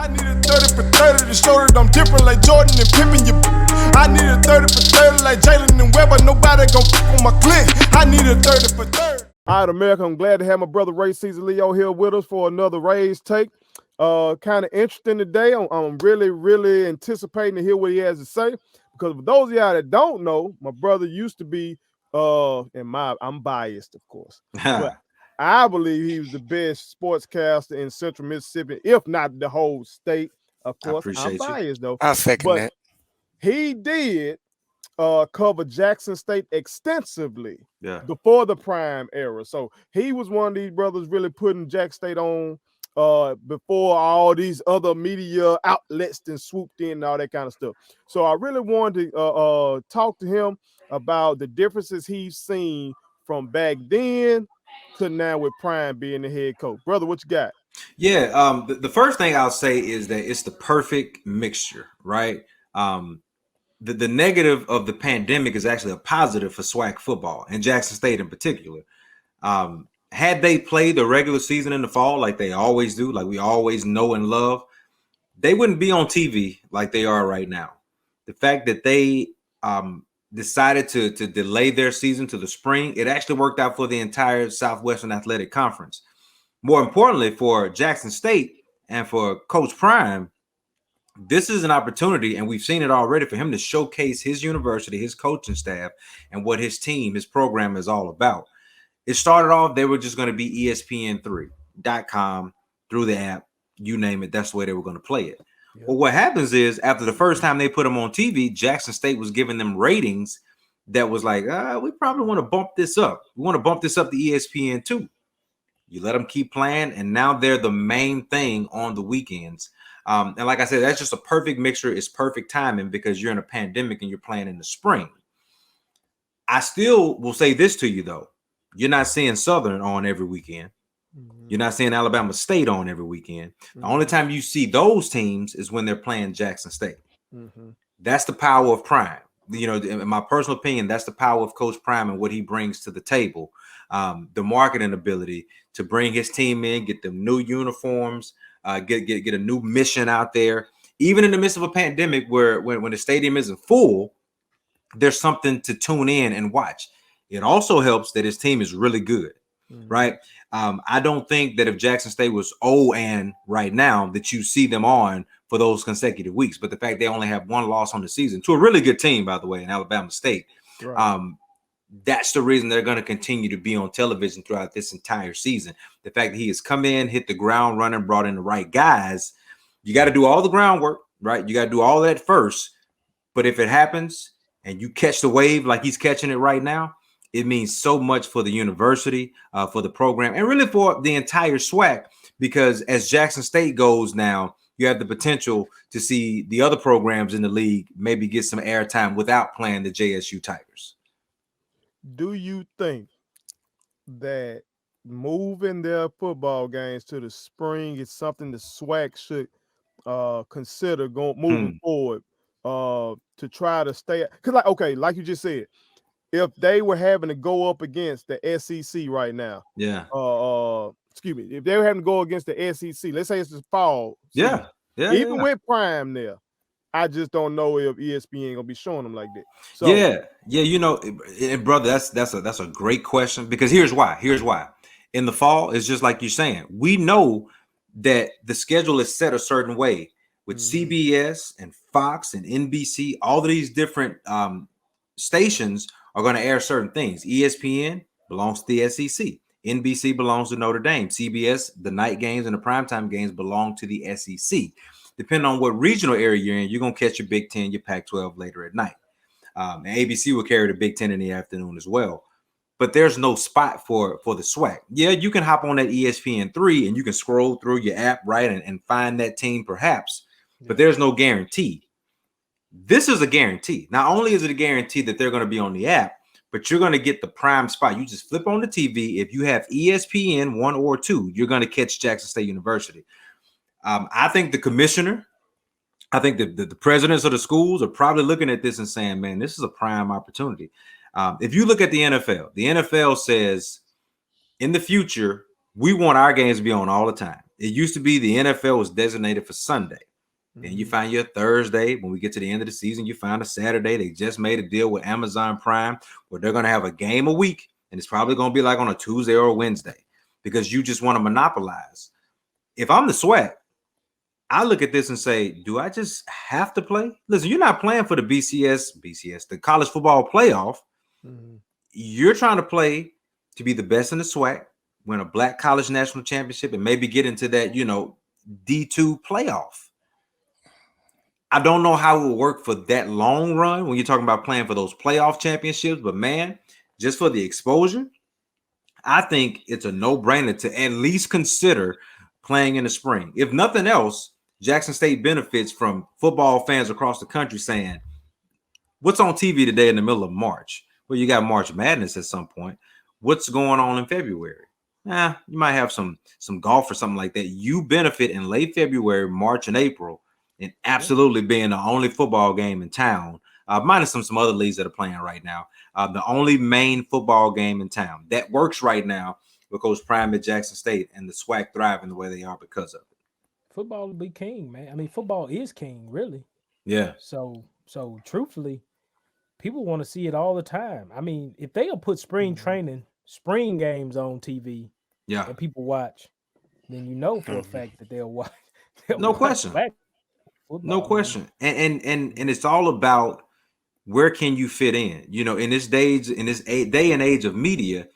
I need a 30 for 30 to show that I'm different like Jordan and Pippen. I need a 30 for 30 like Jalen and Webber. Nobody gon' fuck on my click. I need a 30 for 30. All right, America, I'm glad to have my brother Ray Caesar Leo here with us for another Ray's Take. Kind of interesting today. I'm really anticipating to hear what he has to say. Because for those of y'all that don't know, my brother used to be, I'm biased, of course, but I believe he was the best sportscaster in Central Mississippi, if not the whole state. Of course, I'm biased though. I second that. He did cover Jackson State extensively before the prime era. So he was one of these brothers really putting Jack State on before all these other media outlets then swooped in and all that kind of stuff. So I really wanted to talk to him about the differences he's seen from back then to now with Prime being the head coach. Brother, what you got? Yeah, the first thing I'll say is that it's the perfect mixture, right? The negative of the pandemic is actually a positive for SWAC football and Jackson State in particular. Had they played the regular season in the fall like they always do, like we always know and love, they wouldn't be on TV like they are right now. The fact that they decided to delay their season to the spring, it actually worked out for the entire Southwestern Athletic Conference. More importantly, for Jackson State and for Coach Prime, this is an opportunity, and we've seen it already, for him to showcase his university, his coaching staff, and what his team, his program is all about. It started off, they were just going to be ESPN3.com through the app, you name it, that's the way they were going to play it. Yep. Well, what happens is, after the first time they put them on TV, Jackson State was giving them ratings that was like, we probably want to bump this up. We want to bump this up to ESPN2. You let them keep playing, and now they're the main thing on the weekends. And like I said, that's just a perfect mixture. It's perfect timing because you're in a pandemic and you're playing in the spring. I still will say this to you, though. You're not seeing Southern on every weekend. You're not seeing Alabama State on every weekend. The only time you see those teams is when they're playing Jackson State. That's the power of Prime. You know, in my personal opinion, that's the power of Coach Prime and what he brings to the table. The marketing ability to bring his team in, get them new uniforms, get a new mission out there. Even in the midst of a pandemic where when the stadium isn't full, there's something to tune in and watch. It also helps that his team is really good, right? I don't think that if Jackson State was 0-and right now, that you see them on for those consecutive weeks. But the fact they only have one loss on the season to a really good team, by the way, in Alabama State, that's the reason they're going to continue to be on television throughout this entire season. The fact that he has come in, hit the ground running, brought in the right guys. You got to do all the groundwork, right? You got to do all that first. But if it happens and you catch the wave like he's catching it right now, it means so much for the university, for the program, and really for the entire SWAC, because as Jackson State goes now, you have the potential to see the other programs in the league maybe get some airtime without playing the JSU Tigers. Do you think that moving their football games to the spring is something the SWAC should consider moving forward to try to stay? Because, like you just said, if they were having to go up against the SEC right now, if they were having to go against the SEC, let's say it's the fall, even with Prime there, I just don't know if ESPN gonna be showing them like that. So you know, and brother, that's a great question, because here's why. In the fall, it's just like you're saying. We know that the schedule is set a certain way with CBS and Fox and NBC. All of these different stations are going to air certain things. ESPN belongs to the SEC. NBC belongs to Notre Dame. CBS, the night games and the primetime games belong to the SEC. Depending on what regional area you're in, you're going to catch your Big Ten, your Pac-12 later at night. And ABC will carry the Big Ten in the afternoon as well. But there's no spot for the SWAC. Yeah, you can hop on that ESPN3 and you can scroll through your app, right, and find that team perhaps. But there's no guarantee. This is a guarantee. Not only is it a guarantee that they're going to be on the app, but you're going to get the prime spot. You just flip on the TV. If you have ESPN 1 or 2, you're going to catch Jackson State University. I think the commissioner, I think the presidents of the schools are probably looking at this and saying, man, this is a prime opportunity. If you look at the NFL says in the future, we want our games to be on all the time. It used to be the NFL was designated for Sunday. Then you find your Thursday. When we get to the end of the season, you find a Saturday. They just made a deal with Amazon Prime where they're going to have a game a week, and it's probably going to be like on a Tuesday or a Wednesday because you just want to monopolize. If I'm the SWAC, I look at this and say, do I just have to play? Listen, you're not playing for the BCS, the college football playoff. You're trying to play to be the best in the SWAC, win a Black College National Championship, and maybe get into that, D2 playoff. I don't know how it will work for that long run when you're talking about playing for those playoff championships, but man, just for the exposure, I think it's a no-brainer to at least consider playing in the spring. If nothing else, Jackson State benefits from football fans across the country saying, what's on TV today in the middle of March? Well, you got March Madness at some point. What's going on in February? You might have some golf or something like that. You benefit in late February, March, and April, and absolutely being the only football game in town, minus some other leagues that are playing right now. The only main football game in town that works right now because Prime at Jackson State and the SWAC thriving the way they are because of it. Football will be king, man. I mean, football is king, really. Yeah. So truthfully, people want to see it all the time. I mean, if they'll put spring training, spring games on TV, and people watch, then you know for a fact that they'll watch. No question. Football, no question. And it's all about where can you fit in? In this day and age of media,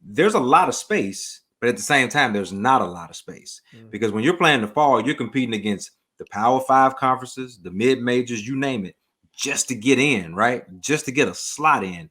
there's a lot of space, but at the same time, there's not a lot of space because when you're playing the fall, you're competing against the Power 5 conferences, the mid majors, you name it, just to get in, right? Just to get a slot in.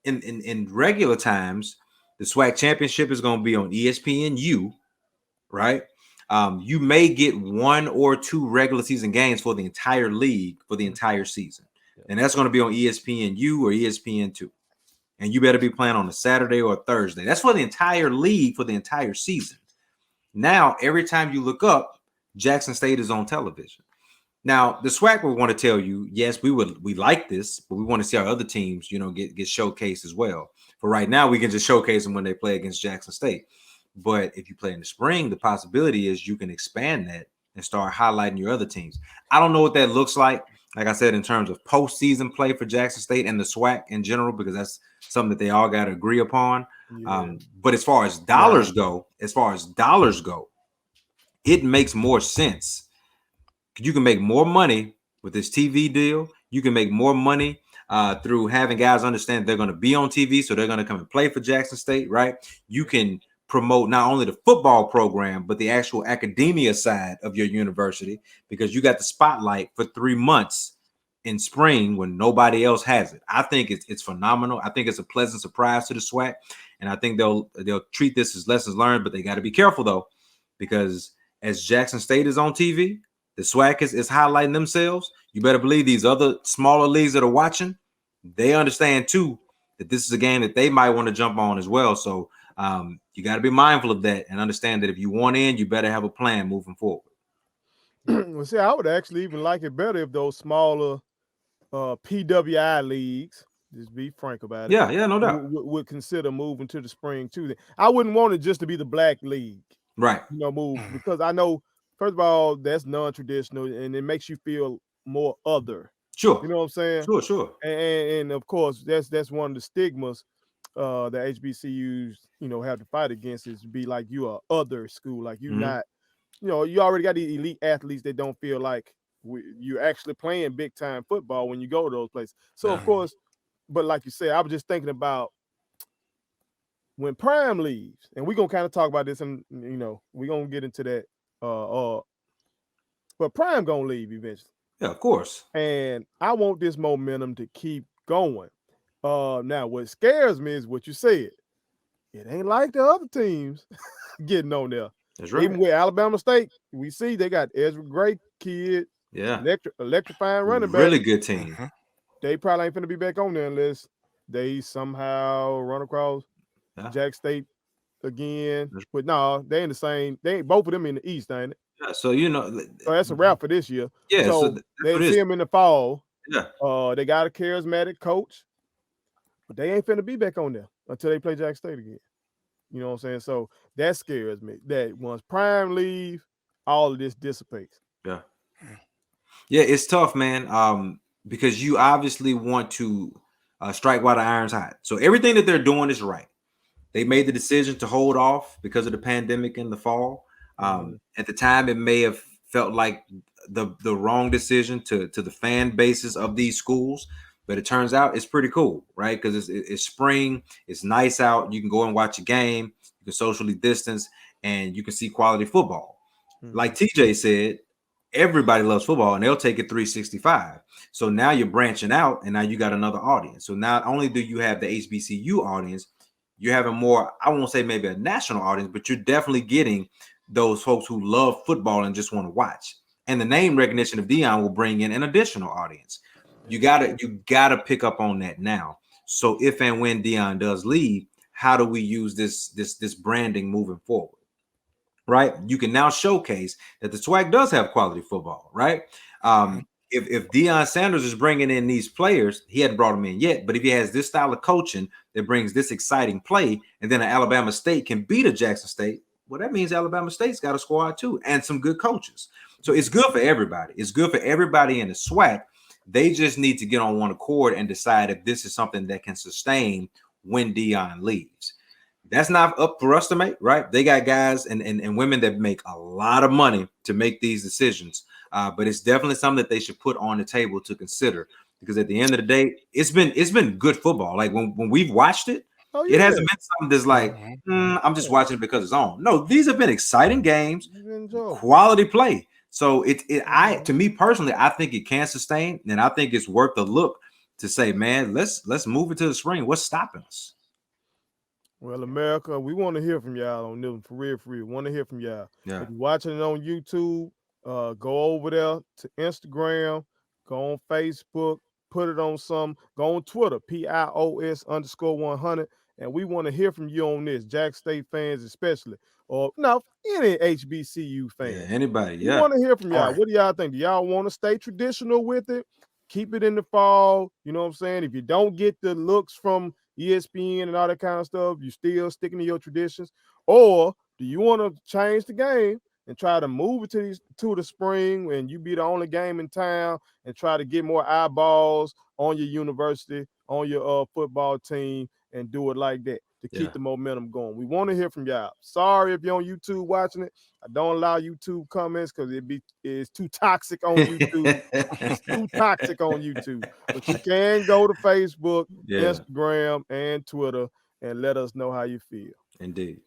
In regular times, the SWAC championship is going to be on ESPNU, right? You may get 1 or 2 regular season games for the entire league for the entire season. And that's going to be on ESPNU or ESPN2. And you better be playing on a Saturday or a Thursday. That's for the entire league for the entire season. Now, every time you look up, Jackson State is on television. Now, the SWAC will want to tell you, yes, we like this, but we want to see our other teams, get showcased as well. For right now, we can just showcase them when they play against Jackson State. But if you play in the spring, the possibility is you can expand that and start highlighting your other teams. I don't know what that looks like I said, in terms of postseason play for Jackson State and the SWAC in general, because that's something that they all got to agree upon. But as far as dollars go, it makes more sense. You can make more money with this TV deal. You can make more money through having guys understand they're going to be on TV, so they're going to come and play for Jackson State, right? You can promote not only the football program, but the actual academia side of your university, because you got the spotlight for 3 months in spring when nobody else has it. I think it's phenomenal. I think it's a pleasant surprise to the SWAC, and I think they'll treat this as lessons learned, but they got to be careful though, because as Jackson State is on TV, the SWAC is highlighting themselves. You better believe these other smaller leagues that are watching, they understand too that this is a game that they might want to jump on as well. So you got to be mindful of that and understand that if you want in, you better have a plan moving forward. Well, see, I would actually even like it better if those smaller PWI leagues, just be frank about it. Yeah, no doubt. Would consider moving to the spring too. I wouldn't want it just to be the black league. Right. Move, because I know, first of all, that's non-traditional and it makes you feel more other. Sure. You know what I'm saying? Sure. And of course, that's one of the stigmas that HBCUs, have to fight against, is to be like you are other school, like you're not, you already got these elite athletes that don't feel like you're actually playing big time football when you go to those places. So of course, but like you said, I was just thinking about when Prime leaves, and we're gonna kind of talk about this, and we're gonna get into that. But Prime gonna leave eventually. Yeah, of course. And I want this momentum to keep going. Now, what scares me is what you said. It ain't like the other teams getting on there. That's right. Even with Alabama State, we see they got Ezra Gray kid. Yeah. Electrifying running back. Really good team. They probably ain't finna be back on there unless they somehow run across Jack State again. But no, they in the same. They ain't both of them in the East, ain't it? Yeah, so so that's a wrap for this year. Yeah, so they see him in the fall. Yeah. They got a charismatic coach, but they ain't finna be back on there until they play Jack State again. You know what I'm saying? So That scares me. That once Prime leave, all of this dissipates. Yeah. Yeah, it's tough, man. Because you obviously want to strike while the iron's hot. So everything that they're doing is right. They made the decision to hold off because of the pandemic in the fall. At the time, it may have felt like the wrong decision to the fan bases of these schools, but it turns out it's pretty cool, right? Because it's spring, it's nice out. You can go and watch a game, you can socially distance, and you can see quality football. Like TJ said, everybody loves football, and they'll take it 365. So now you're branching out, and now you got another audience. So not only do you have the HBCU audience, you're having more, I won't say maybe a national audience, but you're definitely getting those folks who love football and just want to watch. And the name recognition of Deion will bring in an additional audience. You gotta pick up on that now. So if and when Deion does leave, how do we use this branding moving forward? Right? You can now showcase that the SWAC does have quality football, right? If Deion Sanders is bringing in these players, he hadn't brought them in yet, but if he has this style of coaching that brings this exciting play, and then an Alabama State can beat a Jackson State, well, that means Alabama State's got a squad too, and some good coaches. So it's good for everybody. It's good for everybody in the SWAC. They just need to get on one accord and decide if this is something that can sustain when Deion leaves. That's not up for us to make, right? They got guys and women that make a lot of money to make these decisions. But it's definitely something that they should put on the table to consider, because at the end of the day, it's been good football. Like when we've watched it, it hasn't been something that's like, I'm just watching it because it's on. No, these have been exciting games, quality play. So to me personally, I think it can sustain, and I think it's worth a look to say, man, let's move it to the spring. What's stopping us? Well, America, we want to hear from y'all on this for real. Want to hear from y'all. Yeah. If you're watching it on YouTube, go over there to Instagram, go on Facebook, put it on go on Twitter, PIOS_100. And we want to hear from you on this, Jack State fans especially, or any HBCU fans. Yeah, anybody. We want to hear from y'all. What do y'all think? Do y'all want to stay traditional with it? Keep it in the fall. You know what I'm saying? If you don't get the looks from ESPN and all that kind of stuff, you still sticking to your traditions? Or do you want to change the game and try to move it to the spring and you be the only game in town and try to get more eyeballs on your university, on your football team, and do it like that to keep the momentum going? We want to hear from y'all. Sorry if you're on YouTube watching it. I don't allow YouTube comments because it's too toxic on YouTube. It's too toxic on YouTube. But you can go to Facebook, Instagram, and Twitter and let us know how you feel. Indeed.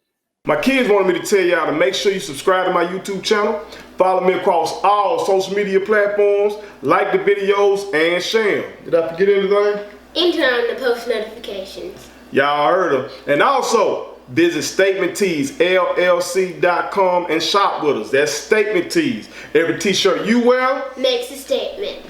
My kids wanted me to tell y'all to make sure you subscribe to my YouTube channel, follow me across all social media platforms, like the videos, and share them. Did I forget anything? And turn on the post notifications. Y'all heard them. And also, visit StatementTeesLLC.com and shop with us. That's Statement Tees. Every t-shirt you wear makes a statement.